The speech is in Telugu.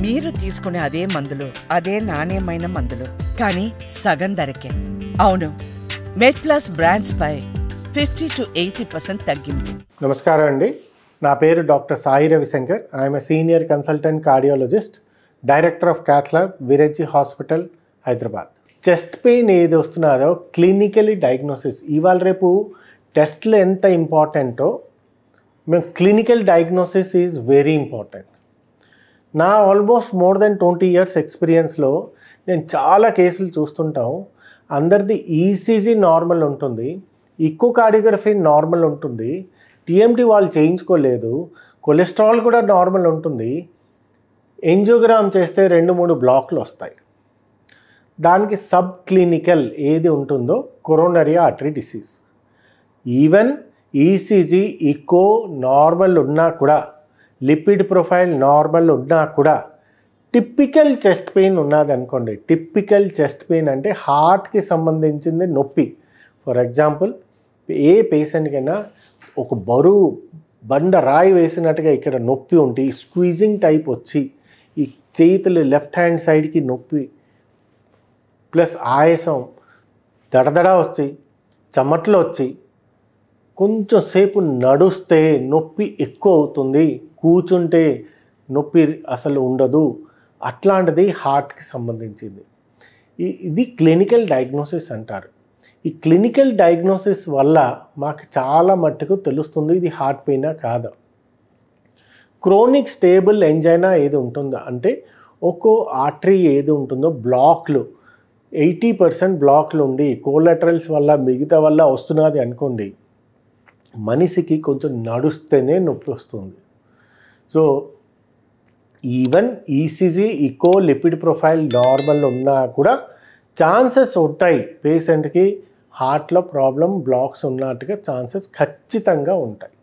మీరు తీసుకునే అదే మందులు, అదే నాణ్యమైన మందులు, కానీ సగం ధరకే. అవును, మెడ్ప్లస్ బ్రాండ్స్ పై 50 to 80% తగ్గింపు. నమస్కారం అండి, నా పేరు doctor Sai Ravishankar. I'm a senior consultant cardiologist, director of cath lab, విరేజీ హాస్పిటల్, హైదరాబాద్. చెస్ట్ పెయిన్ ఏది వస్తున్నదో క్లినికలీ డయాగ్నోసిస్, ఇవాళ రేపు టెస్ట్లు ఎంత ఇంపార్టెంటో మేము clinical diagnosis is very important. నా ఆల్మోస్ట్ మోర్ దెన్ 20 years ఎక్స్పీరియన్స్లో నేను చాలా కేసులు చూస్తుంటాం. అందరిది ఈసీజీ నార్మల్ ఉంటుంది, ఇకోకార్డియోగ్రఫీ నార్మల్ ఉంటుంది, టీఎంటీ వాళ్ళు చేయించుకోలేదు, కొలెస్ట్రాల్ కూడా నార్మల్ ఉంటుంది, ఎంజియోగ్రామ్ చేస్తే 2-3 బ్లాక్లు వస్తాయి. దానికి సబ్ క్లినికల్ ఏది ఉంటుందో coronary artery disease. Even ECG echo normal ఉన్నా కూడా, లిపిడ్ ప్రొఫైల్ నార్మల్ ఉన్నా కూడా టిపికల్ చెస్ట్ పెయిన్ ఉన్నది అనుకోండి. టిపికల్ చెస్ట్ పెయిన్ అంటే హార్ట్కి సంబంధించింది నొప్పి. ఫర్ ఎగ్జాంపుల్, ఏ పేషెంట్కైనా ఒక బరువు బండ రాయి వేసినట్టుగా ఇక్కడ నొప్పి ఉంటే, స్క్వీజింగ్ టైప్ వచ్చి ఈ చేతులు లెఫ్ట్ హ్యాండ్ సైడ్కి నొప్పి ప్లస్ ఆయాసం, దడదడ వచ్చి, చెమటలు వచ్చి, కొంచెం సేపు నడుస్తే నొప్పి ఎక్కువ అవుతుంది, కూర్చుంటే నొప్పి అసలు ఉండదు, అట్లాంటిది హార్ట్కి సంబంధించింది. ఇది క్లినికల్ డయాగ్నోసిస్ అంటారు. ఈ క్లినికల్ డయాగ్నోసిస్ వల్ల మాకు చాలా మట్టుకు తెలుస్తుంది ఇది హార్ట్ పెయినా కాదా. క్రోనిక్ స్టేబుల్ ఎంజైనా ఏది ఉంటుందో అంటే ఒక్కో ఆర్టరీ ఏది ఉంటుందో బ్లాక్లు 80% బ్లాక్లు ఉండి కోలాటరల్స్ వల్ల మిగతా వల్ల వస్తున్నది అనుకోండి, మనిషికి కొంచెం నడుస్తేనే నొప్పి వస్తుంది. సో ఈవెన్ ఈసీజీ ఇకో లిపిడ్ ప్రొఫైల్ నార్మల్ ఉన్నా కూడా ఛాన్సెస్ ఉంటాయి పేషెంట్కి హార్ట్లో ప్రాబ్లం బ్లాక్స్ ఉన్నట్టుగా ఛాన్సెస్ ఖచ్చితంగా ఉంటాయి.